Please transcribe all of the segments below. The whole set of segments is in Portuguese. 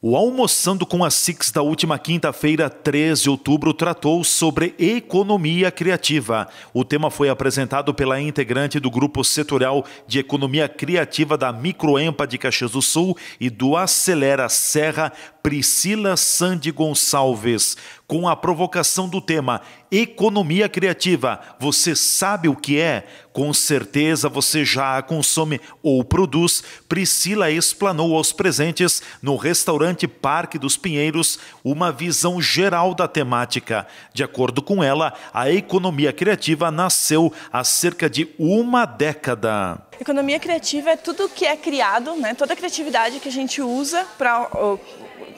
O Almoçando com a Six da última quinta-feira, 3 de outubro, tratou sobre economia criativa. O tema foi apresentado pela integrante do Grupo Setorial de Economia Criativa da Microempa de Caxias do Sul e do Acelera Serra, Priscila Sandi Gonçalves, com a provocação do tema Economia Criativa. Você sabe o que é? Com certeza você já a consome ou produz. Priscila explanou aos presentes no restaurante Parque dos Pinheiros uma visão geral da temática. De acordo com ela, a economia criativa nasceu há cerca de uma década. Economia criativa é tudo que é criado, né? Toda a criatividade que a gente usa para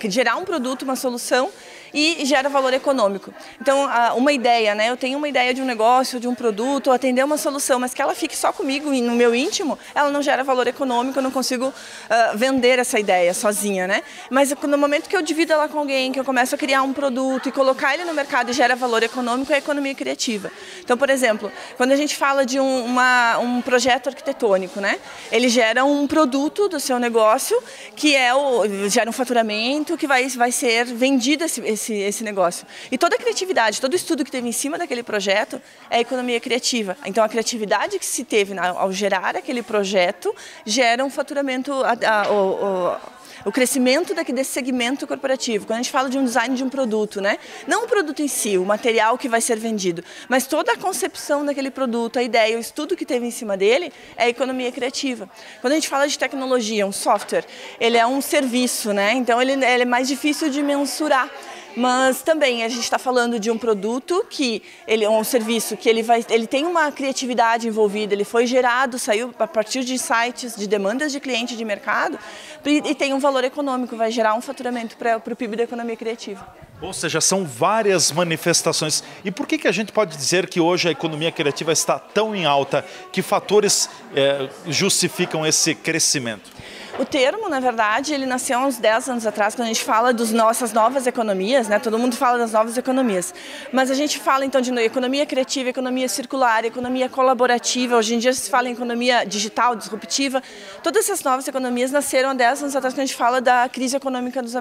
gerar um produto, uma solução e gera valor econômico. Então, uma ideia, né? Eu tenho uma ideia de um negócio, de um produto, ou atender uma solução, mas que ela fique só comigo e no meu íntimo, ela não gera valor econômico, eu não consigo vender essa ideia sozinha, né? Mas no momento que eu divido ela com alguém, que eu começo a criar um produto e colocar ele no mercado e gera valor econômico, é a economia criativa. Então, por exemplo, quando a gente fala de um projeto arquitetônico, né? Ele gera um produto do seu negócio que gera um faturamento que vai ser vendido esse negócio. E toda a criatividade, todo o estudo que teve em cima daquele projeto é a economia criativa. Então, a criatividade que se teve ao gerar aquele projeto gera um faturamento, o crescimento desse segmento corporativo. Quando a gente fala de um design de um produto, né? Não o produto em si, o material que vai ser vendido, mas toda a concepção daquele produto, a ideia, o estudo que teve em cima dele é a economia criativa. Quando a gente fala de tecnologia, um software, ele é um serviço, né? Então ele é mais difícil de mensurar. Mas também a gente está falando de um produto que ele é um serviço que ele tem uma criatividade envolvida, ele foi gerado, saiu a partir de sites, de demandas de cliente de mercado e tem um valor econômico, vai gerar um faturamento para o PIB da economia criativa. Ou seja, são várias manifestações. E por que a gente pode dizer que hoje a economia criativa está tão em alta? Que fatores justificam esse crescimento? O termo, na verdade, ele nasceu há uns 10 anos atrás, quando a gente fala das nossas novas economias, né? Todo mundo fala das novas economias. Mas a gente fala, então, de economia criativa, economia circular, economia colaborativa. Hoje em dia se fala em economia digital, disruptiva. Todas essas novas economias nasceram há 10 anos atrás, quando a gente fala da crise econômica nos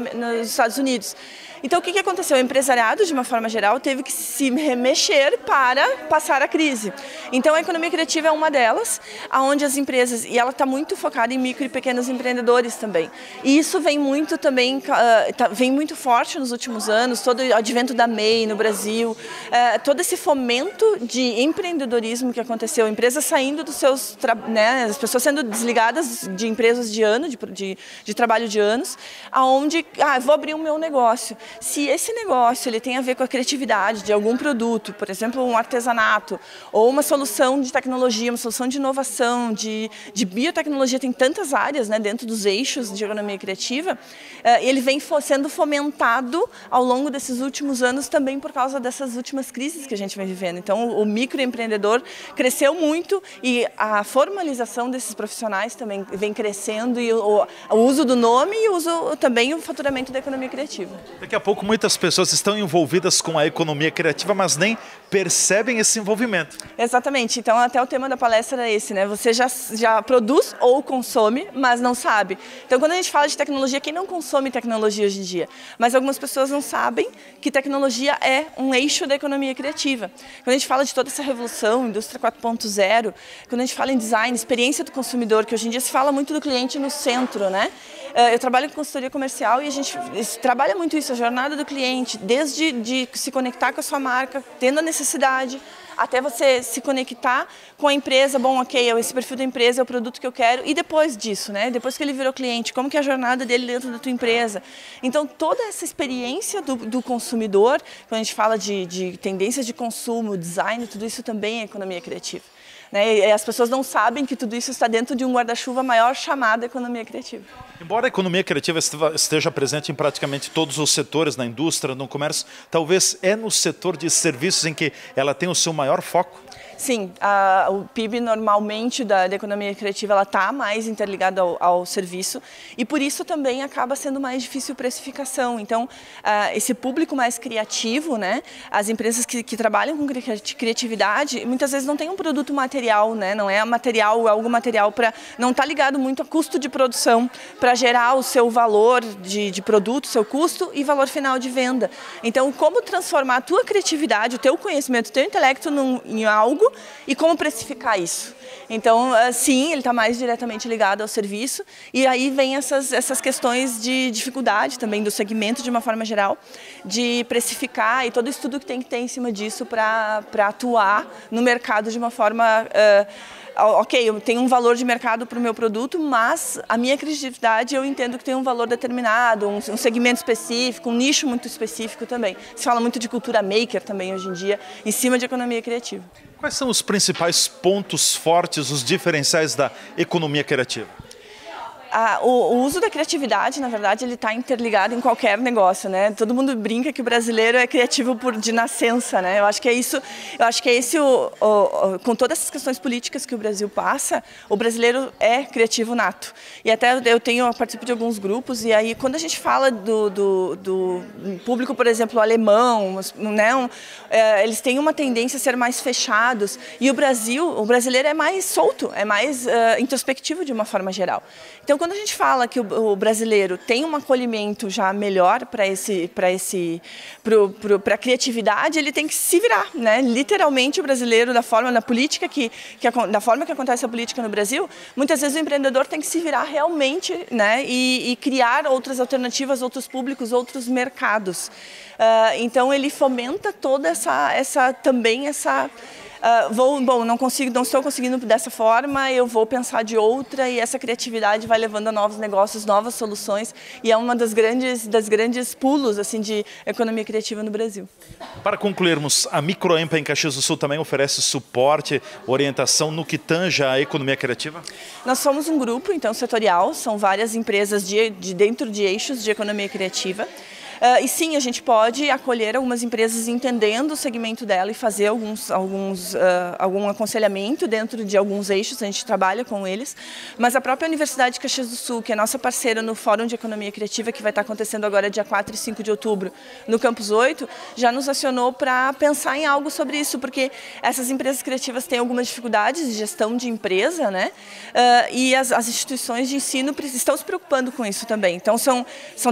Estados Unidos. Então, o que aconteceu? O empresariado, de uma forma geral, teve que se remexer para passar a crise. Então, a economia criativa é uma delas, onde as empresas, e ela está muito focada em micro e pequenos empreendedores também. E isso vem muito também, vem muito forte nos últimos anos, todo o advento da MEI no Brasil, todo esse fomento de empreendedorismo que aconteceu, empresas saindo dos seus, né, as pessoas sendo desligadas de empresas de ano, de trabalho de anos, aonde, vou abrir o meu negócio. Se esse negócio ele tem a ver com a criatividade de algum produto, por exemplo, um artesanato, ou uma solução de tecnologia, uma solução de inovação, de biotecnologia, tem tantas áreas, né, dentro dos eixos de economia criativa, ele vem sendo fomentado ao longo desses últimos anos também por causa dessas últimas crises que a gente vem vivendo. Então, o microempreendedor cresceu muito e a formalização desses profissionais também vem crescendo e o uso do nome e também o faturamento da economia criativa. Daqui a pouco muitas pessoas estão envolvidas com a economia criativa, mas nem percebem esse envolvimento. Exatamente. Então, até o tema da palestra é esse, né? Você já produz ou consome, mas não sabe. Então, quando a gente fala de tecnologia, quem não consome tecnologia hoje em dia? Mas algumas pessoas não sabem que tecnologia é um eixo da economia criativa. Quando a gente fala de toda essa revolução, indústria 4.0, quando a gente fala em design, experiência do consumidor, que hoje em dia se fala muito do cliente no centro, né? Eu trabalho com consultoria comercial e a gente trabalha muito isso, a jornada do cliente, desde de se conectar com a sua marca, tendo a necessidade, até você se conectar com a empresa, bom, ok, esse perfil da empresa é o produto que eu quero, e depois disso, né? Depois que ele virou cliente, como que é a jornada dele dentro da tua empresa? Então, toda essa experiência do consumidor, quando a gente fala de tendências de consumo, design, tudo isso também é economia criativa. Né? E as pessoas não sabem que tudo isso está dentro de um guarda-chuva maior chamado economia criativa. Embora a economia criativa esteja presente em praticamente todos os setores, na indústria, no comércio, talvez é no setor de serviços em que ela tem o seu maior foco? Sim, o PIB normalmente da economia criativa ela está mais interligada ao serviço e por isso também acaba sendo mais difícil a precificação. Então, esse público mais criativo, né, as empresas que trabalham com criatividade, muitas vezes não tem um produto material, né, não é algo material não está ligado muito a custo de produção para gerar o seu valor de produto, seu custo e valor final de venda. Então, como transformar a tua criatividade, o teu conhecimento, o teu intelecto em algo e como precificar isso. Então, sim, ele está mais diretamente ligado ao serviço e aí vem essas questões de dificuldade também do segmento de uma forma geral, de precificar e todo o estudo que tem que ter em cima disso para atuar no mercado de uma forma... ok, eu tenho um valor de mercado para o meu produto, mas a minha criatividade eu entendo que tem um valor determinado, um segmento específico, um nicho muito específico também. Se fala muito de cultura maker também hoje em dia, em cima de economia criativa. Quais são os principais pontos fortes, os diferenciais da economia criativa? O uso da criatividade, na verdade, ele está interligado em qualquer negócio, né? Todo mundo brinca que o brasileiro é criativo de nascença, né? Eu acho que é isso, com todas essas questões políticas que o Brasil passa, o brasileiro é criativo nato. E até eu participo de alguns grupos e aí quando a gente fala do público, por exemplo, alemão, né? Eles têm uma tendência a ser mais fechados e o brasileiro é mais solto, é mais introspectivo de uma forma geral. Então, quando a gente fala que o brasileiro tem um acolhimento já melhor para a criatividade, ele tem que se virar, né? Literalmente, o brasileiro, da forma que acontece a política no Brasil, muitas vezes o empreendedor tem que se virar realmente, né? E criar outras alternativas, outros públicos, outros mercados. Então, ele fomenta toda essa não estou conseguindo dessa forma, eu vou pensar de outra e essa criatividade vai levando a novos negócios, novas soluções e é uma das grandes pulos assim, de economia criativa no Brasil. Para concluirmos, a Microempa em Caxias do Sul também oferece suporte, orientação no que tange a economia criativa? Nós somos um grupo, então, setorial, são várias empresas dentro de eixos de economia criativa. E sim, a gente pode acolher algumas empresas entendendo o segmento dela e fazer algum aconselhamento dentro de alguns eixos, a gente trabalha com eles. Mas a própria Universidade de Caxias do Sul, que é nossa parceira no Fórum de Economia Criativa, que vai estar acontecendo agora dia 4 e 5 de outubro no Campus 8, já nos acionou para pensar em algo sobre isso, porque essas empresas criativas têm algumas dificuldades de gestão de empresa, né? E as instituições de ensino estão se preocupando com isso também. Então, são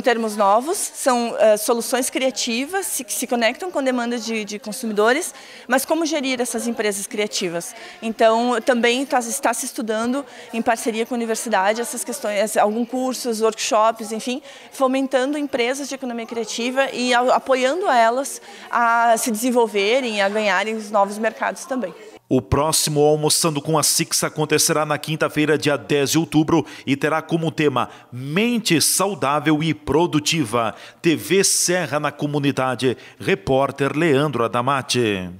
termos novos, são soluções criativas que se conectam com demandas de consumidores, mas como gerir essas empresas criativas. Então, também está se estudando em parceria com a universidade essas questões, alguns cursos, workshops, enfim, fomentando empresas de economia criativa e apoiando elas a se desenvolverem e a ganharem os novos mercados também. O próximo Almoçando com a Six acontecerá na quinta-feira, dia 10 de outubro, e terá como tema Mente Saudável e Produtiva. TV Serra na Comunidade. Repórter Leandro Adamati.